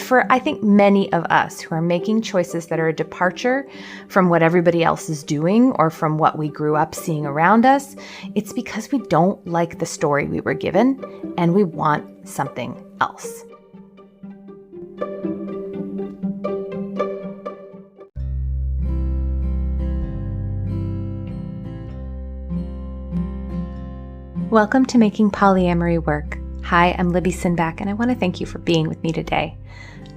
for, I think, many of us who are making choices that are a departure from what everybody else is doing or from what we grew up seeing around us, it's because we don't like the story we were given and we want something else. Welcome to Making Polyamory Work. Hi, I'm Libby Sinback, and I want to thank you for being with me today.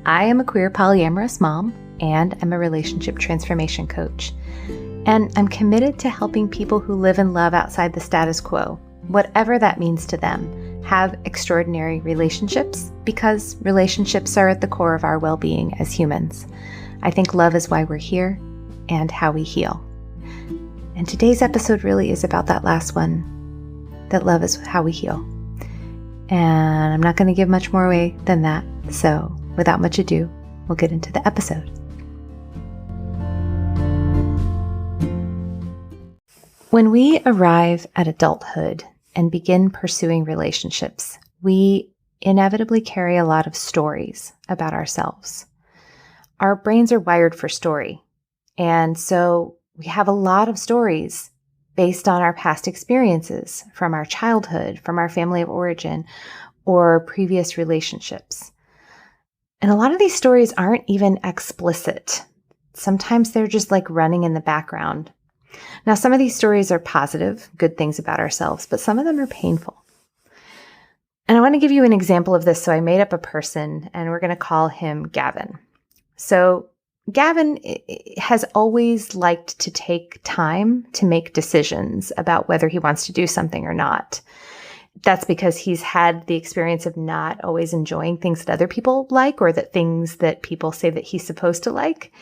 I am a queer polyamorous mom, and I'm a relationship transformation coach. And I'm committed to helping people who live and love outside the status quo, whatever that means to them, have extraordinary relationships, because relationships are at the core of our well-being as humans. I think love is why we're here and how we heal. And today's episode really is about that last one, that love is how we heal. And I'm not going to give much more away than that. So without much ado, we'll get into the episode. When we arrive at adulthood and begin pursuing relationships, we inevitably carry a lot of stories about ourselves. Our brains are wired for story. And so we have a lot of stories based on our past experiences from our childhood, from our family of origin, or previous relationships. And a lot of these stories aren't even explicit. Sometimes they're just like running in the background. Now, some of these stories are positive, good things about ourselves, but some of them are painful. And I want to give you an example of this. So I made up a person, and we're going to call him Gavin. So Gavin has always liked to take time to make decisions about whether he wants to do something or not. That's because he's had the experience of not always enjoying things that other people like, or that things that people say that he's supposed to like.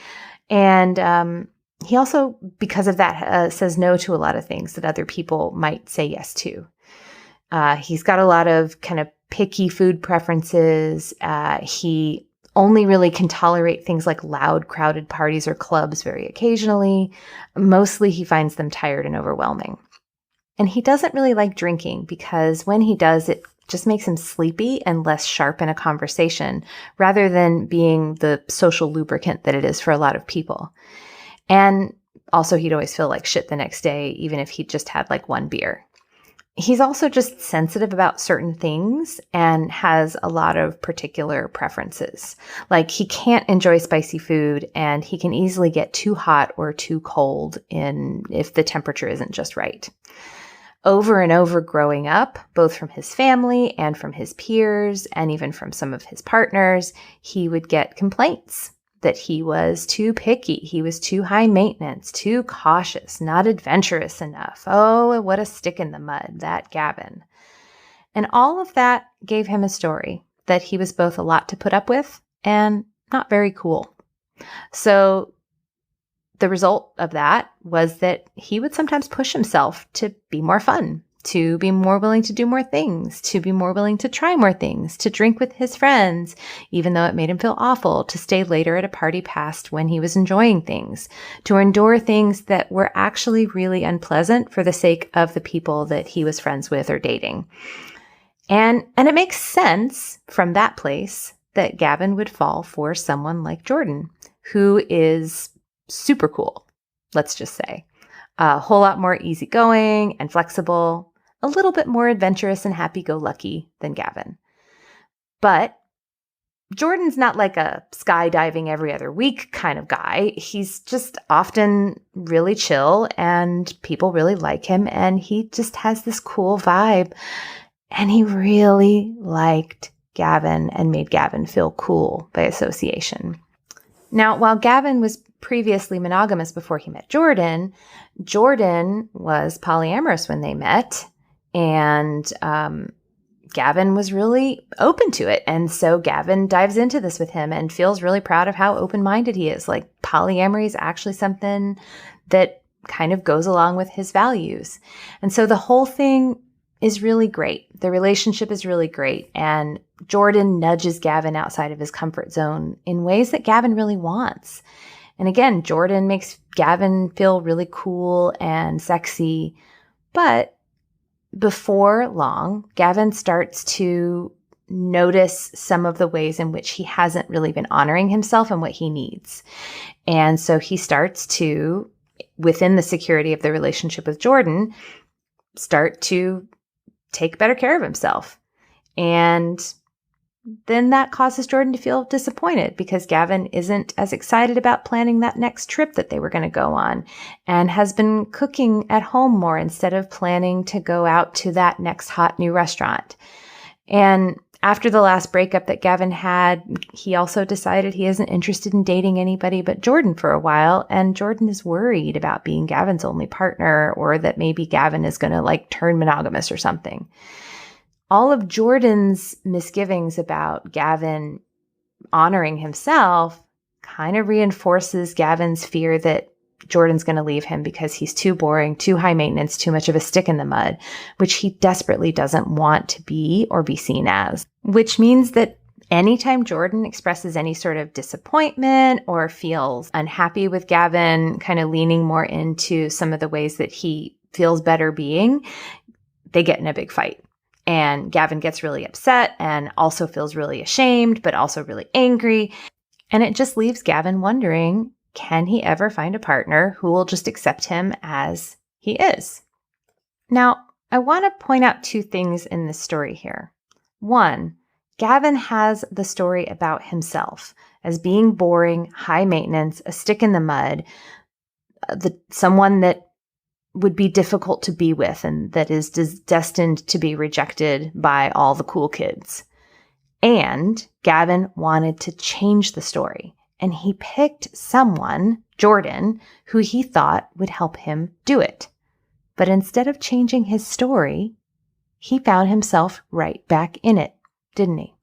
And he also, because of that, says no to a lot of things that other people might say yes to. He's got a lot of kind of picky food preferences. He only really can tolerate things like loud, crowded parties or clubs very occasionally. Mostly he finds them tired and overwhelming. And he doesn't really like drinking because when he does, it just makes him sleepy and less sharp in a conversation, rather than being the social lubricant that it is for a lot of people. And also he'd always feel like shit the next day, even if he just had like one beer. He's also just sensitive about certain things and has a lot of particular preferences. Like he can't enjoy spicy food, and he can easily get too hot or too cold if the temperature isn't just right. Over and over growing up, both from his family and from his peers, and even from some of his partners, he would get complaints that he was too picky, he was too high maintenance, too cautious, not adventurous enough. Oh, what a stick in the mud, that Gavin. And all of that gave him a story that he was both a lot to put up with and not very cool. So the result of that was that he would sometimes push himself to be more fun, to be more willing to do more things, to be more willing to try more things, to drink with his friends, even though it made him feel awful, to stay later at a party past when he was enjoying things, to endure things that were actually really unpleasant for the sake of the people that he was friends with or dating. And it makes sense from that place that Gavin would fall for someone like Jordan, who is super cool, let's just say. A whole lot more easygoing and flexible, a little bit more adventurous and happy-go-lucky than Gavin. But Jordan's not like a skydiving every other week kind of guy. He's just often really chill, and people really like him, and he just has this cool vibe. And he really liked Gavin and made Gavin feel cool by association. Now, while Gavin was previously monogamous before he met Jordan, Jordan was polyamorous when they met, and Gavin was really open to it. And so Gavin dives into this with him and feels really proud of how open-minded he is. Like, polyamory is actually something that kind of goes along with his values. And so the whole thing is really great. The relationship is really great. And Jordan nudges Gavin outside of his comfort zone in ways that Gavin really wants. And again, Jordan makes Gavin feel really cool and sexy. But before long, Gavin starts to notice some of the ways in which he hasn't really been honoring himself and what he needs. And so he starts to, within the security of the relationship with Jordan, start to take better care of himself. And then that causes Jordan to feel disappointed because Gavin isn't as excited about planning that next trip that they were going to go on and has been cooking at home more instead of planning to go out to that next hot new restaurant. And after the last breakup that Gavin had, he also decided he isn't interested in dating anybody but Jordan for a while. And Jordan is worried about being Gavin's only partner, or that maybe Gavin is going to turn monogamous or something. All of Jordan's misgivings about Gavin honoring himself kind of reinforces Gavin's fear that Jordan's going to leave him because he's too boring, too high maintenance, too much of a stick in the mud, which he desperately doesn't want to be or be seen as. Which means that anytime Jordan expresses any sort of disappointment or feels unhappy with Gavin, kind of leaning more into some of the ways that he feels better being, they get in a big fight. And Gavin gets really upset and also feels really ashamed, but also really angry. And it just leaves Gavin wondering, can he ever find a partner who will just accept him as he is? Now, I want to point out two things in this story here. One, Gavin has the story about himself as being boring, high maintenance, a stick in the mud, someone that would be difficult to be with and that is destined to be rejected by all the cool kids. And Gavin wanted to change the story. And he picked someone, Jordan, who he thought would help him do it. But instead of changing his story, he found himself right back in it, didn't he?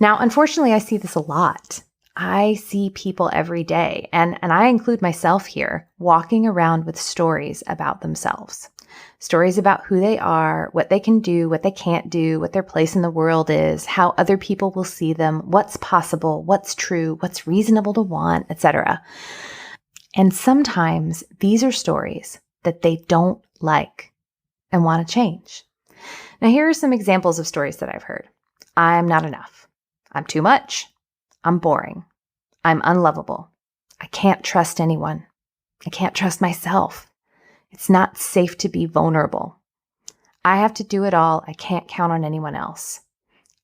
Now, unfortunately, I see this a lot. I see people every day, and I include myself here, walking around with stories about themselves. Stories about who they are, what they can do, what they can't do, what their place in the world is, how other people will see them, what's possible, what's true, what's reasonable to want, etc. And sometimes these are stories that they don't like and want to change. Now, here are some examples of stories that I've heard. I'm not enough. I'm too much. I'm boring. I'm unlovable. I can't trust anyone. I can't trust myself. It's not safe to be vulnerable. I have to do it all. I can't count on anyone else.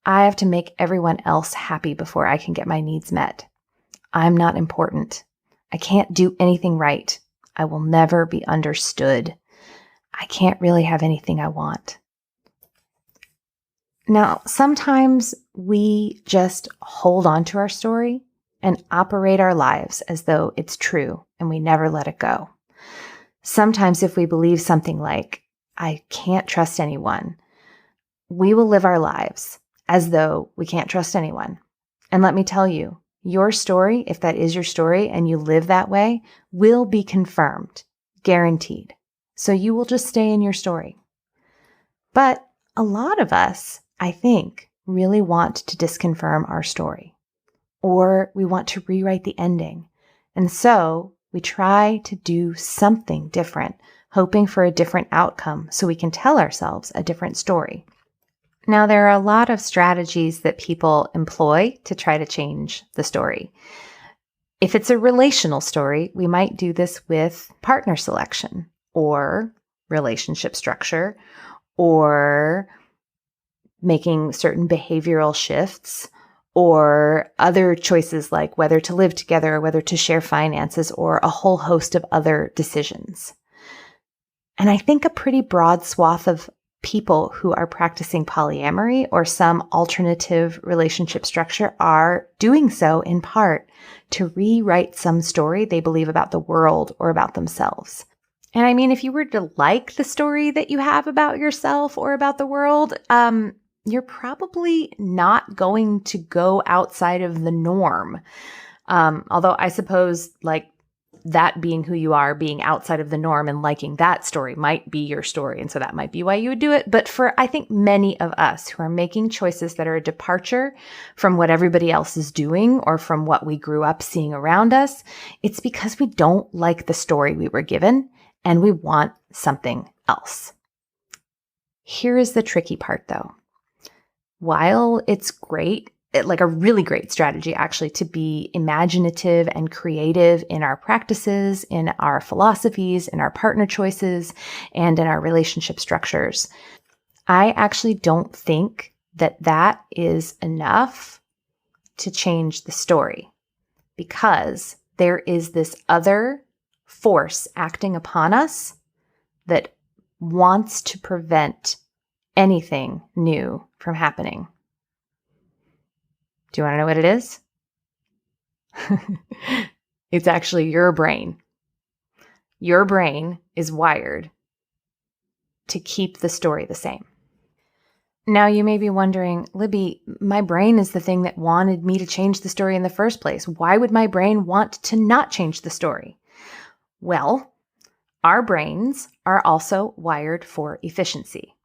I have to make everyone else happy before I can get my needs met. I'm not important. I can't do anything right. I will never be understood. I can't really have anything I want. Now, sometimes we just hold on to our story and operate our lives as though it's true and we never let it go. Sometimes if we believe something like, I can't trust anyone, we will live our lives as though we can't trust anyone. And let me tell you, your story, if that is your story and you live that way, will be confirmed, guaranteed. So you will just stay in your story. But a lot of us, I think, really want to disconfirm our story, or we want to rewrite the ending. And so we try to do something different, hoping for a different outcome so we can tell ourselves a different story. Now, there are a lot of strategies that people employ to try to change the story. If it's a relational story, we might do this with partner selection or relationship structure or making certain behavioral shifts or other choices like whether to live together or whether to share finances or a whole host of other decisions. And I think a pretty broad swath of people who are practicing polyamory or some alternative relationship structure are doing so in part to rewrite some story they believe about the world or about themselves. And I mean, if you were to like the story that you have about yourself or about the world, you're probably not going to go outside of the norm. Although I suppose that being who you are, being outside of the norm and liking that story might be your story. And so that might be why you would do it. But for, I think, many of us who are making choices that are a departure from what everybody else is doing or from what we grew up seeing around us, it's because we don't like the story we were given and we want something else. Here is the tricky part, though. while it's great, like a really great strategy actually, to be imaginative and creative in our practices, in our philosophies, in our partner choices, and in our relationship structures, I actually don't think that that is enough to change the story, because there is this other force acting upon us that wants to prevent anything new from happening. Do you want to know what it is? It's actually your brain. Your brain is wired to keep the story the same. Now you may be wondering, Libby, my brain is the thing that wanted me to change the story in the first place. Why would my brain want to not change the story? Well, our brains are also wired for efficiency.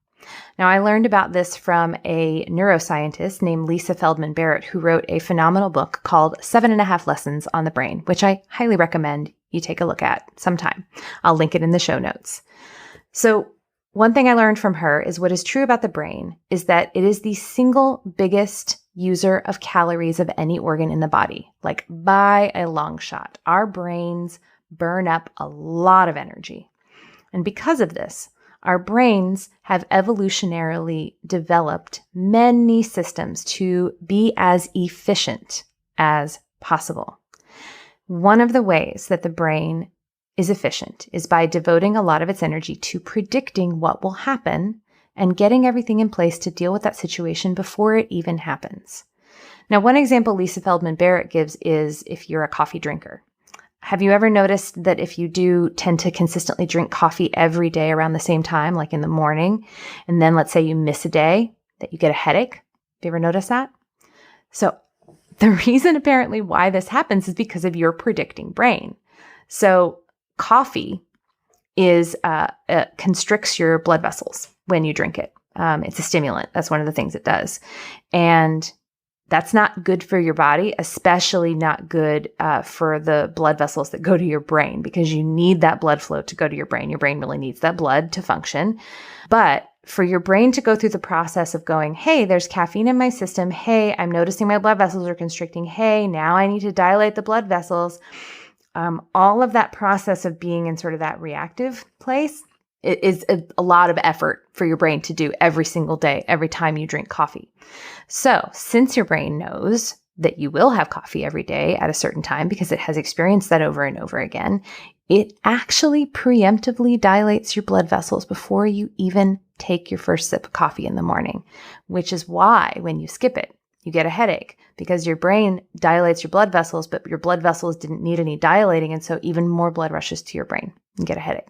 Now, I learned about this from a neuroscientist named Lisa Feldman Barrett, who wrote a phenomenal book called 7.5 Lessons on the Brain, which I highly recommend you take a look at sometime. I'll link it in the show notes. So one thing I learned from her is what is true about the brain is that it is the single biggest user of calories of any organ in the body, like by a long shot. Our brains burn up a lot of energy. And because of this, our brains have evolutionarily developed many systems to be as efficient as possible. One of the ways that the brain is efficient is by devoting a lot of its energy to predicting what will happen and getting everything in place to deal with that situation before it even happens. Now, one example Lisa Feldman Barrett gives is if you're a coffee drinker. Have you ever noticed that if you do tend to consistently drink coffee every day around the same time, like in the morning, and then let's say you miss a day, that you get a headache? Have you ever noticed that? So the reason apparently why this happens is because of your predicting brain. So coffee constricts your blood vessels when you drink it. It's a stimulant. That's one of the things it does. And that's not good for your body, especially not good for the blood vessels that go to your brain, because you need that blood flow to go to your brain. Your brain really needs that blood to function. But for your brain to go through the process of going, hey, there's caffeine in my system. Hey, I'm noticing my blood vessels are constricting. Hey, now I need to dilate the blood vessels. All of that process of being in sort of that reactive place is a lot of effort for your brain to do every single day, every time you drink coffee. So since your brain knows that you will have coffee every day at a certain time because it has experienced that over and over again, it actually preemptively dilates your blood vessels before you even take your first sip of coffee in the morning, which is why when you skip it, you get a headache, because your brain dilates your blood vessels, but your blood vessels didn't need any dilating, and so even more blood rushes to your brain and get a headache.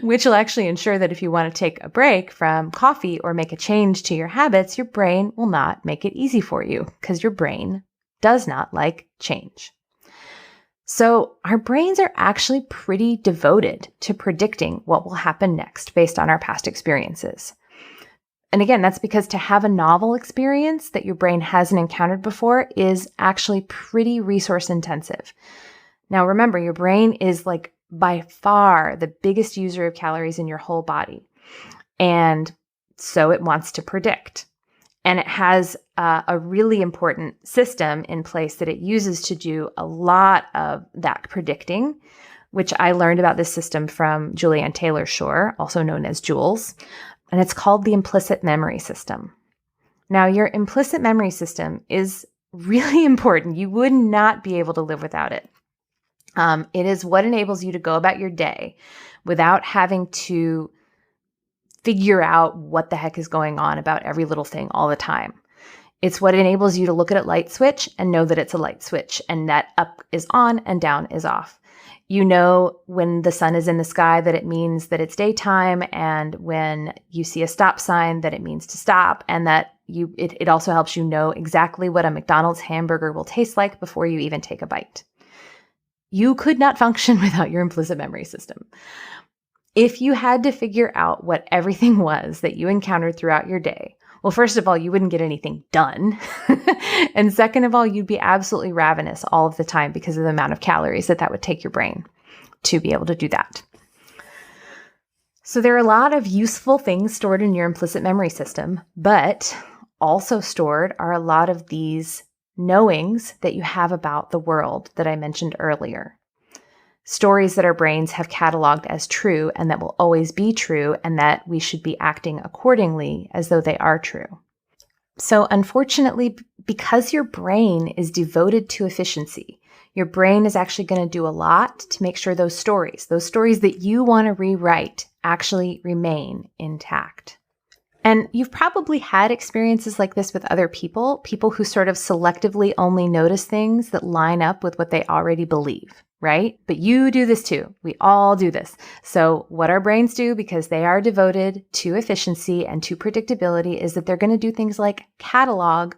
Which will actually ensure that if you want to take a break from coffee or make a change to your habits, your brain will not make it easy for you, because your brain does not like change. So our brains are actually pretty devoted to predicting what will happen next based on our past experiences. And again, that's because to have a novel experience that your brain hasn't encountered before is actually pretty resource intensive. Now, remember, your brain is like by far the biggest user of calories in your whole body. And so it wants to predict. And it has a really important system in place that it uses to do a lot of that predicting, which I learned about this system from Julianne Taylor Shore, also known as Jules. And it's called the implicit memory system. Now, your implicit memory system is really important. You would not be able to live without it. It is what enables you to go about your day without having to figure out what the heck is going on about every little thing all the time. It's what enables you to look at a light switch and know that it's a light switch and that up is on and down is off. You know when the sun is in the sky that it means that it's daytime, and when you see a stop sign that it means to stop, and that it also helps you know exactly what a McDonald's hamburger will taste like before you even take a bite. You could not function without your implicit memory system. If you had to figure out what everything was that you encountered throughout your day, well, first of all, you wouldn't get anything done. And second of all, you'd be absolutely ravenous all of the time because of the amount of calories that would take your brain to be able to do that. So there are a lot of useful things stored in your implicit memory system, but also stored are a lot of these knowings that you have about the world that I mentioned earlier. Stories that our brains have cataloged as true and that will always be true, and that we should be acting accordingly as though they are true. So unfortunately, because your brain is devoted to efficiency, your brain is actually going to do a lot to make sure those stories that you want to rewrite, actually remain intact. And you've probably had experiences like this with other people who sort of selectively only notice things that line up with what they already believe, right? But you do this too. We all do this. So what our brains do, because they are devoted to efficiency and to predictability, is that they're going to do things like catalog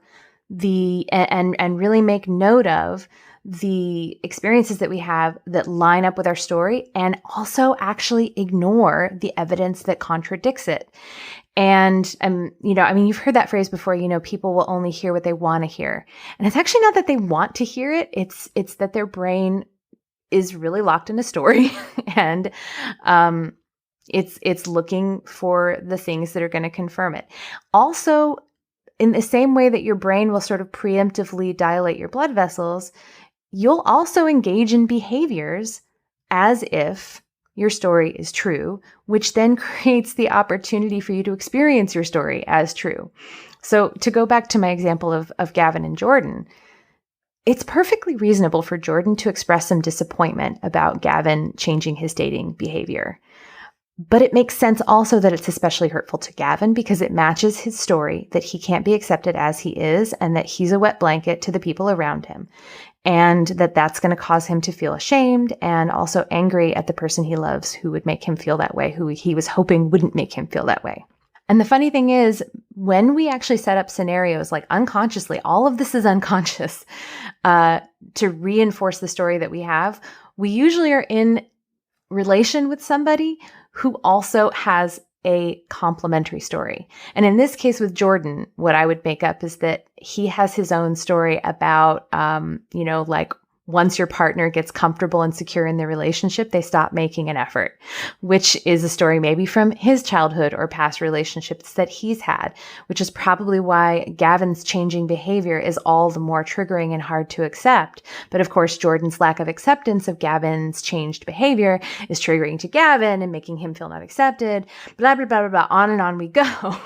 and really make note of the experiences that we have that line up with our story, and also actually ignore the evidence that contradicts it. And, you've heard that phrase before, people will only hear what they want to hear. And it's actually not that they want to hear it. It's that their brain is really locked in a story and, it's looking for the things that are going to confirm it. Also, in the same way that your brain will sort of preemptively dilate your blood vessels, you'll also engage in behaviors as if your story is true, which then creates the opportunity for you to experience your story as true. So to go back to my example of Gavin and Jordan, it's perfectly reasonable for Jordan to express some disappointment about Gavin changing his dating behavior. But it makes sense also that it's especially hurtful to Gavin because it matches his story that he can't be accepted as he is and that he's a wet blanket to the people around him. And that's going to cause him to feel ashamed and also angry at the person he loves who would make him feel that way, who he was hoping wouldn't make him feel that way. And the funny thing is, when we actually set up scenarios like unconsciously, all of this is unconscious, to reinforce the story that we have, we usually are in relation with somebody who also has a complementary story. And in this case with Jordan, what I would make up is that he has his own story about, like once your partner gets comfortable and secure in the relationship, they stop making an effort, which is a story maybe from his childhood or past relationships that he's had, which is probably why Gavin's changing behavior is all the more triggering and hard to accept. But of course, Jordan's lack of acceptance of Gavin's changed behavior is triggering to Gavin and making him feel not accepted, blah, blah, blah, blah, blah, on and on we go.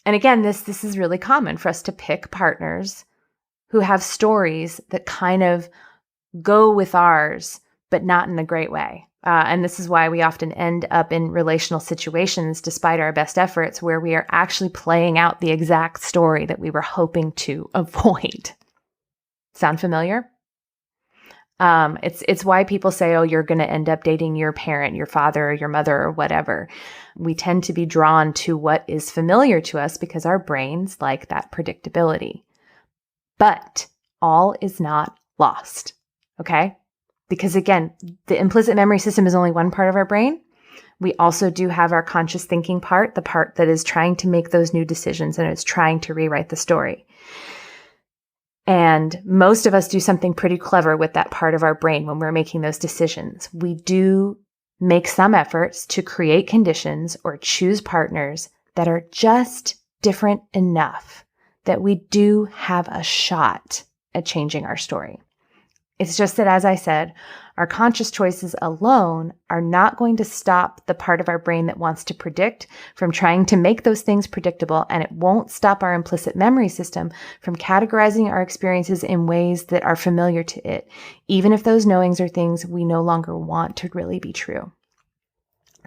And again, this is really common for us to pick partners who have stories that kind of go with ours, but not in a great way. And this is why we often end up in relational situations, despite our best efforts, where we are actually playing out the exact story that we were hoping to avoid. Sound familiar? It's why people say, oh, you're going to end up dating your parent, your father, or your mother, or whatever. We tend to be drawn to what is familiar to us because our brains like that predictability. But all is not lost, okay? Because again, the implicit memory system is only one part of our brain. We also do have our conscious thinking part, the part that is trying to make those new decisions and it's trying to rewrite the story. And most of us do something pretty clever with that part of our brain when we're making those decisions. We do make some efforts to create conditions or choose partners that are just different enough that we do have a shot at changing our story. It's just that, as I said, our conscious choices alone are not going to stop the part of our brain that wants to predict from trying to make those things predictable, and it won't stop our implicit memory system from categorizing our experiences in ways that are familiar to it, even if those knowings are things we no longer want to really be true.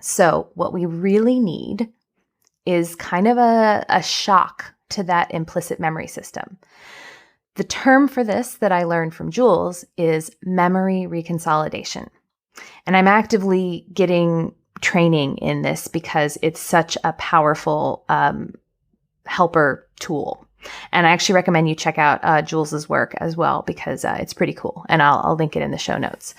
So what we really need is kind of a shock to that implicit memory system. The term for this that I learned from Jules is memory reconsolidation. And I'm actively getting training in this because it's such a powerful helper tool. And I actually recommend you check out Jules's work as well because it's pretty cool. And I'll link it in the show notes.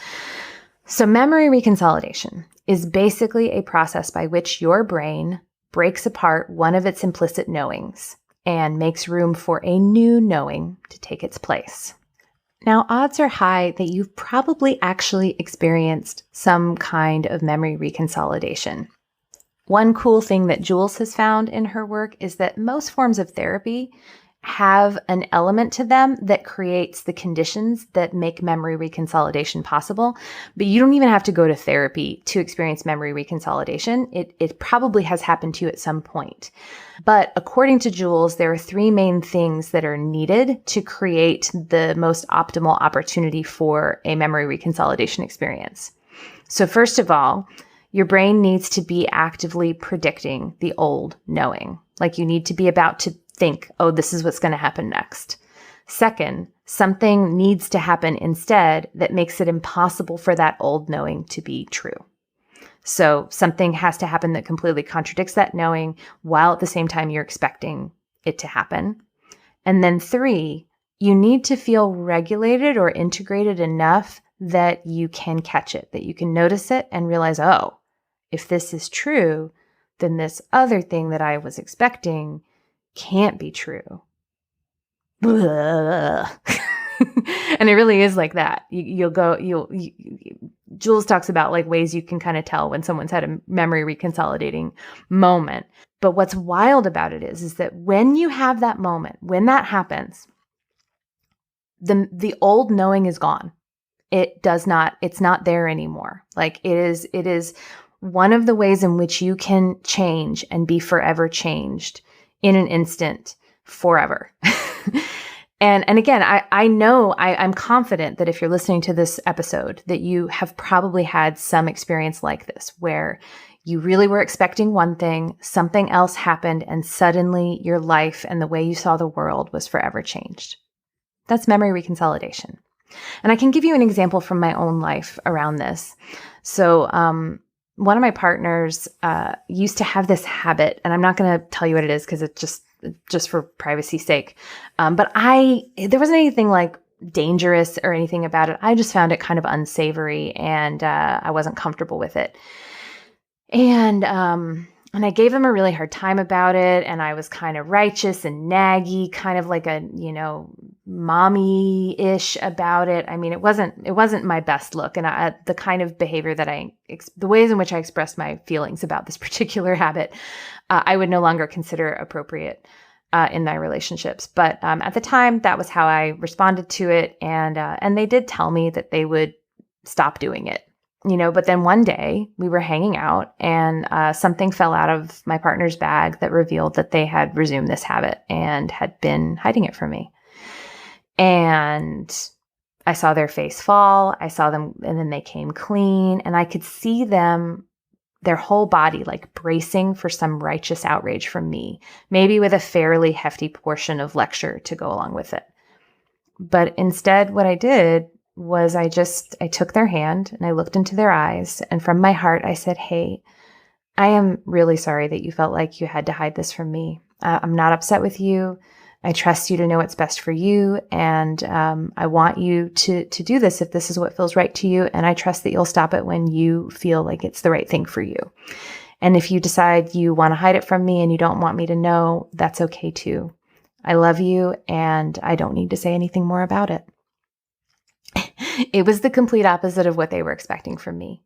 So memory reconsolidation is basically a process by which your brain breaks apart one of its implicit knowings and makes room for a new knowing to take its place. Now, odds are high that you've probably actually experienced some kind of memory reconsolidation. One cool thing that Jules has found in her work is that most forms of therapy have an element to them that creates the conditions that make memory reconsolidation possible. But you don't even have to go to therapy to experience memory reconsolidation. It probably has happened to you at some point. But according to Jules, there are three main things that are needed to create the most optimal opportunity for a memory reconsolidation experience. So first of all, your brain needs to be actively predicting the old knowing. Like you need to be about to think, oh, this is what's going to happen next. Second, something needs to happen instead that makes it impossible for that old knowing to be true. So something has to happen that completely contradicts that knowing while at the same time you're expecting it to happen. And then three, you need to feel regulated or integrated enough that you can catch it, that you can notice it and realize, oh, if this is true, then this other thing that I was expecting can't be true. And it really is like that. Jules talks about like ways you can kind of tell when someone's had a memory reconsolidating moment. But what's wild about it is that when you have that moment, when that happens, the old knowing is gone. It's not there anymore. Like it is one of the ways in which you can change and be forever changed in an instant, forever. And again, I'm confident that if you're listening to this episode, that you have probably had some experience like this, where you really were expecting one thing, something else happened, and suddenly your life and the way you saw the world was forever changed. That's memory reconsolidation. And I can give you an example from my own life around this. So, one of my partners used to have this habit, and I'm not going to tell you what it is because it's just for privacy's sake. But there wasn't anything like dangerous or anything about it. I just found it kind of unsavory, and I wasn't comfortable with it. And I gave him a really hard time about it, and I was kind of righteous and naggy, kind of like a, mommy-ish about it. I mean, it wasn't my best look, and the kind of behavior that the ways in which I expressed my feelings about this particular habit, I would no longer consider appropriate in my relationships. But at the time, that was how I responded to it, and they did tell me that they would stop doing it. But then one day we were hanging out and something fell out of my partner's bag that revealed that they had resumed this habit and had been hiding it from me. And I saw their face fall. I saw them, and then they came clean, and I could see them, their whole body like bracing for some righteous outrage from me, maybe with a fairly hefty portion of lecture to go along with it. But instead, what I did was I took their hand and I looked into their eyes, and from my heart, I said, "Hey, I am really sorry that you felt like you had to hide this from me. I'm not upset with you. I trust you to know what's best for you. And I want you to do this if this is what feels right to you. And I trust that you'll stop it when you feel like it's the right thing for you. And if you decide you want to hide it from me and you don't want me to know, that's okay too. I love you, and I don't need to say anything more about it." It was the complete opposite of what they were expecting from me.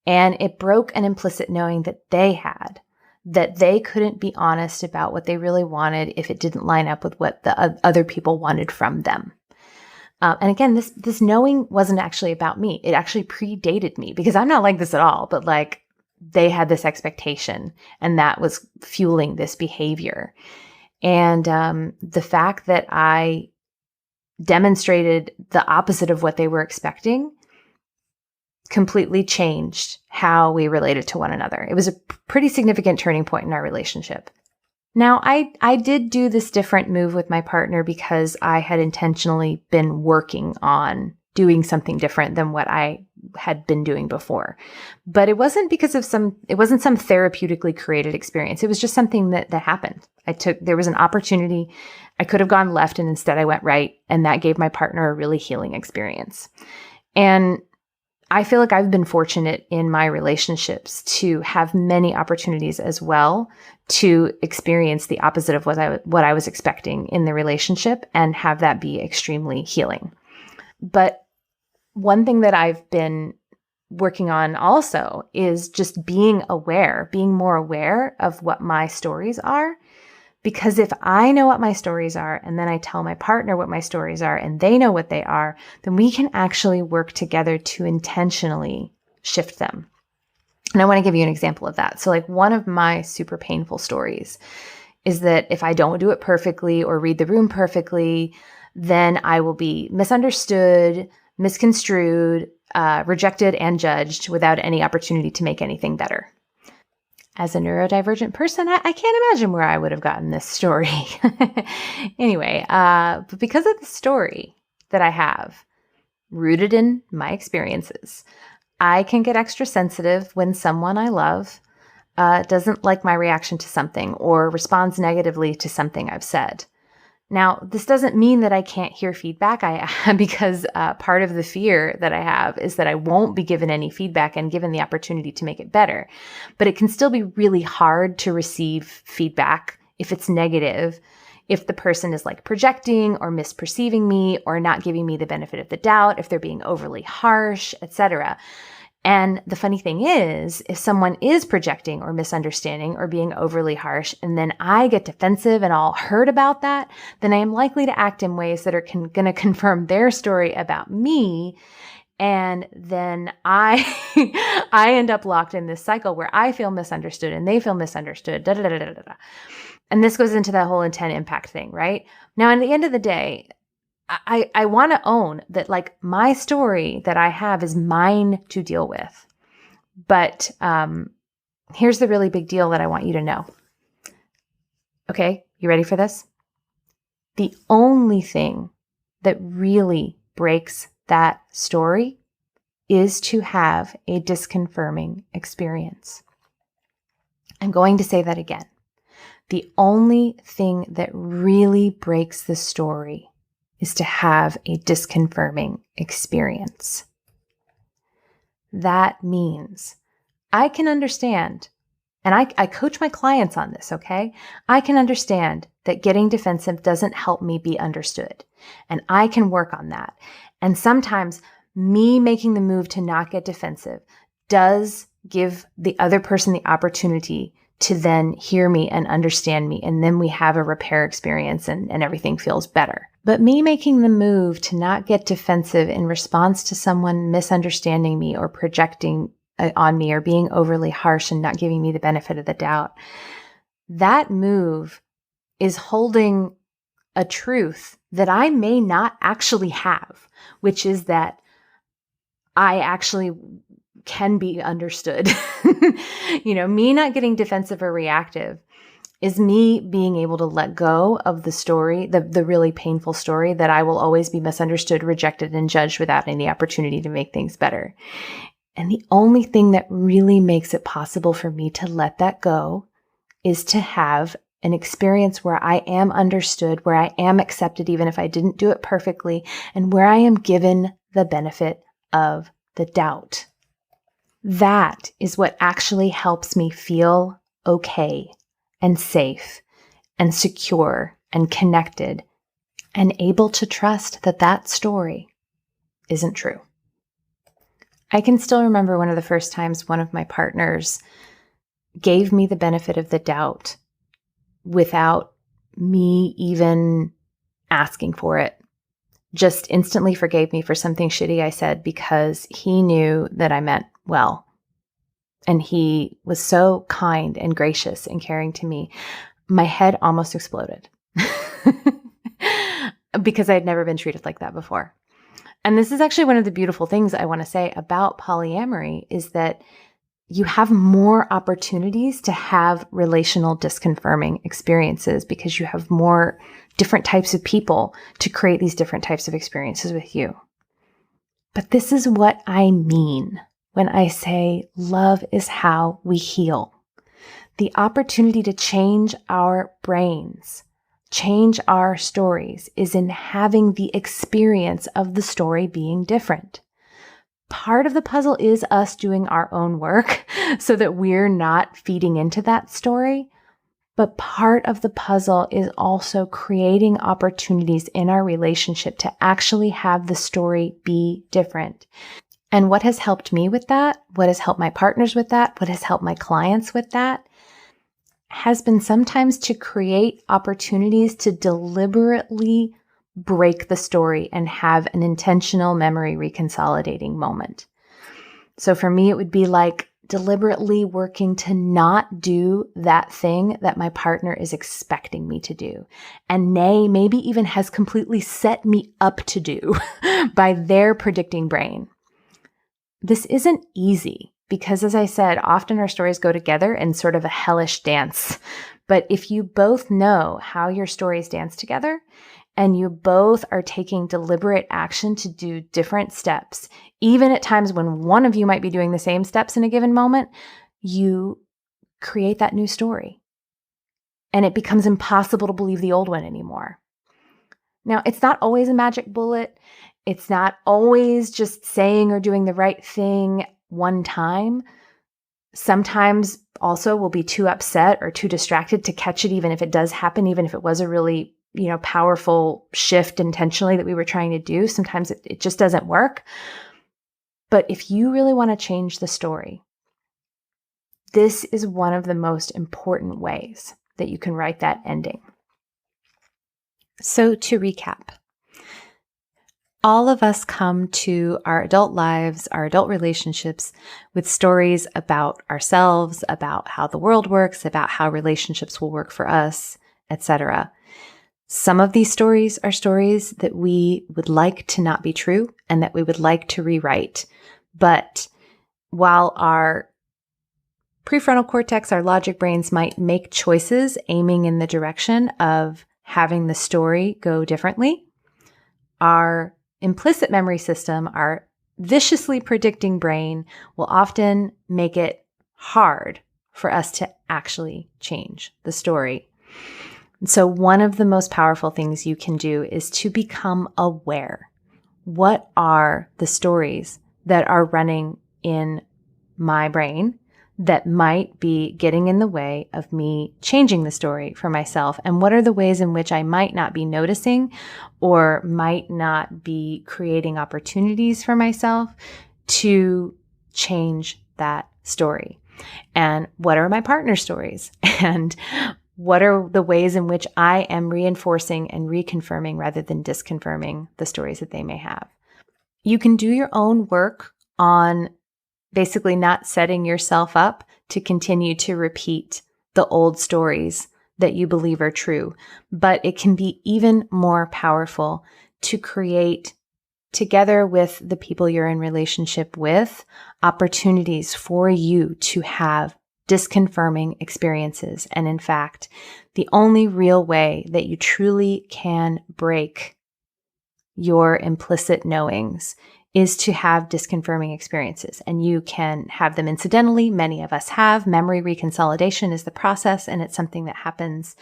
And it broke an implicit knowing that they had, that they couldn't be honest about what they really wanted if it didn't line up with what the other people wanted from them. And again, this knowing wasn't actually about me. It actually predated me, because I'm not like this at all, but like they had this expectation, and that was fueling this behavior. And the fact that I demonstrated the opposite of what they were expecting completely changed how we related to one another. It was a pretty significant turning point in our relationship. Now, I did do this different move with my partner because I had intentionally been working on doing something different than what I had been doing before. But it wasn't because of it wasn't some therapeutically created experience. It was just something that happened. There was an opportunity. I could have gone left, and instead I went right. And that gave my partner a really healing experience. And I feel like I've been fortunate in my relationships to have many opportunities as well to experience the opposite of what I was expecting in the relationship and have that be extremely healing. But one thing that I've been working on also is just being more aware of what my stories are. Because if I know what my stories are and then I tell my partner what my stories are and they know what they are, then we can actually work together to intentionally shift them. And I want to give you an example of that. So like one of my super painful stories is that if I don't do it perfectly or read the room perfectly, then I will be misunderstood, misconstrued, rejected, and judged without any opportunity to make anything better. As a neurodivergent person, I can't imagine where I would have gotten this story. Anyway, but because of the story that I have, rooted in my experiences, I can get extra sensitive when someone I love doesn't like my reaction to something or responds negatively to something I've said. Now, this doesn't mean that I can't hear feedback because part of the fear that I have is that I won't be given any feedback and given the opportunity to make it better. But it can still be really hard to receive feedback if it's negative, if the person is like projecting or misperceiving me or not giving me the benefit of the doubt, if they're being overly harsh, etc. And the funny thing is, if someone is projecting or misunderstanding or being overly harsh, and then I get defensive and all hurt about that, then I am likely to act in ways that are going to confirm their story about me. And then I I end up locked in this cycle where I feel misunderstood and they feel misunderstood. Da, da, da, da, da, da. And this goes into that whole intent impact thing, right? Now, at the end of the day, I want to own that like my story that I have is mine to deal with. But here's the really big deal that I want you to know. Okay, you ready for this? The only thing that really breaks that story is to have a disconfirming experience. I'm going to say that again. The only thing that really breaks the story is to have a disconfirming experience. That means I can understand, and I coach my clients on this, okay? I can understand that getting defensive doesn't help me be understood, and I can work on that. And sometimes me making the move to not get defensive does give the other person the opportunity to then hear me and understand me. And then we have a repair experience and everything feels better. But me making the move to not get defensive in response to someone misunderstanding me or projecting on me or being overly harsh and not giving me the benefit of the doubt, that move is holding a truth that I may not actually have, which is that I actually can be understood. Me not getting defensive or reactive is me being able to let go of the story, the really painful story that I will always be misunderstood, rejected, and judged without any opportunity to make things better. And the only thing that really makes it possible for me to let that go is to have an experience where I am understood, where I am accepted, even if I didn't do it perfectly, and where I am given the benefit of the doubt. That is what actually helps me feel okay and safe and secure and connected and able to trust that that story isn't true. I can still remember one of the first times one of my partners gave me the benefit of the doubt without me even asking for it. Just instantly forgave me for something shitty I said because he knew that I meant well. And he was so kind and gracious and caring to me. My head almost exploded because I had never been treated like that before. And this is actually one of the beautiful things I want to say about polyamory is that you have more opportunities to have relational disconfirming experiences because you have more different types of people to create these different types of experiences with you. But this is what I mean when I say love is how we heal. The opportunity to change our brains, change our stories, is in having the experience of the story being different. Part of the puzzle is us doing our own work so that we're not feeding into that story. But part of the puzzle is also creating opportunities in our relationship to actually have the story be different. And what has helped me with that, what has helped my partners with that, what has helped my clients with that, has been sometimes to create opportunities to deliberately break the story and have an intentional memory reconsolidating moment. So for me, it would be like deliberately working to not do that thing that my partner is expecting me to do. And maybe even has completely set me up to do by their predicting brain. This isn't easy because, as I said, often our stories go together in sort of a hellish dance. But if you both know how your stories dance together, and you both are taking deliberate action to do different steps, even at times when one of you might be doing the same steps in a given moment, you create that new story. And it becomes impossible to believe the old one anymore. Now, it's not always a magic bullet. It's not always just saying or doing the right thing one time. Sometimes also we'll be too upset or too distracted to catch it, even if it does happen, even if it was a really powerful shift intentionally that we were trying to do. Sometimes it just doesn't work. But if you really want to change the story, this is one of the most important ways that you can write that ending. So to recap, all of us come to our adult lives, our adult relationships with stories about ourselves, about how the world works, about how relationships will work for us, etc. Some of these stories are stories that we would like to not be true and that we would like to rewrite. But while our prefrontal cortex, our logic brains might make choices aiming in the direction of having the story go differently, our implicit memory system, our viciously predicting brain, will often make it hard for us to actually change the story. So one of the most powerful things you can do is to become aware. What are the stories that are running in my brain that might be getting in the way of me changing the story for myself? And what are the ways in which I might not be noticing or might not be creating opportunities for myself to change that story? And what are my partner stories? And what are the ways in which I am reinforcing and reconfirming rather than disconfirming the stories that they may have? You can do your own work on basically not setting yourself up to continue to repeat the old stories that you believe are true. But it can be even more powerful to create, together with the people you're in relationship with, opportunities for you to have disconfirming experiences. And in fact, the only real way that you truly can break your implicit knowings is to have disconfirming experiences. And you can have them incidentally. Many of us have. Memory reconsolidation is the process, and it's something that happens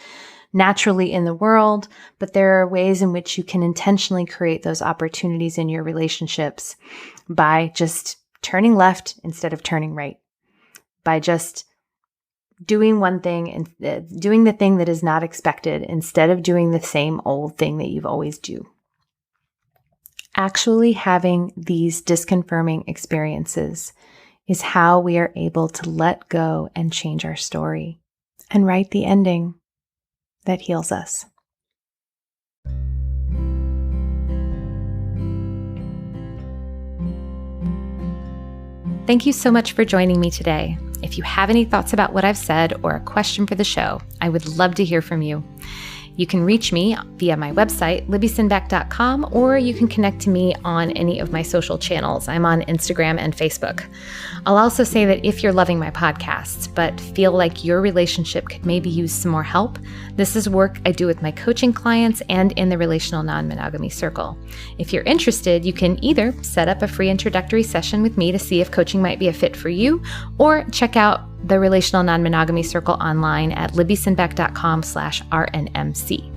naturally in the world. But there are ways in which you can intentionally create those opportunities in your relationships by just turning left instead of turning right, by just doing one thing and doing the thing that is not expected instead of doing the same old thing that you've always do. Actually having these disconfirming experiences is how we are able to let go and change our story and write the ending that heals us. Thank you so much for joining me today. If you have any thoughts about what I've said or a question for the show, I would love to hear from you. You can reach me via my website, libbysinback.com, or you can connect to me on any of my social channels. I'm on Instagram and Facebook. I'll also say that if you're loving my podcasts, but feel like your relationship could maybe use some more help, this is work I do with my coaching clients and in the Relational Non-Monogamy Circle. If you're interested, you can either set up a free introductory session with me to see if coaching might be a fit for you, or check out the Relational Non-Monogamy Circle online at libbysinback.com/RNMC.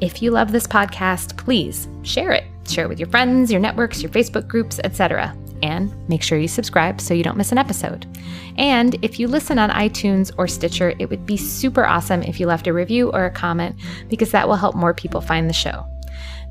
If you love this podcast, please share it. Share it with your friends, your networks, your Facebook groups, etc. And make sure you subscribe so you don't miss an episode. And if you listen on iTunes or Stitcher, it would be super awesome if you left a review or a comment, because that will help more people find the show.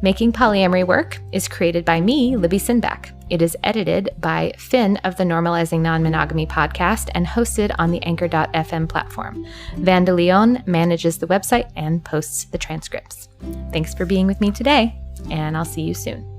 Making Polyamory Work is created by me, Libby Sinback. It is edited by Finn of the Normalizing Non-Monogamy podcast and hosted on the Anchor.fm platform. Van de Leon manages the website and posts the transcripts. Thanks for being with me today, and I'll see you soon.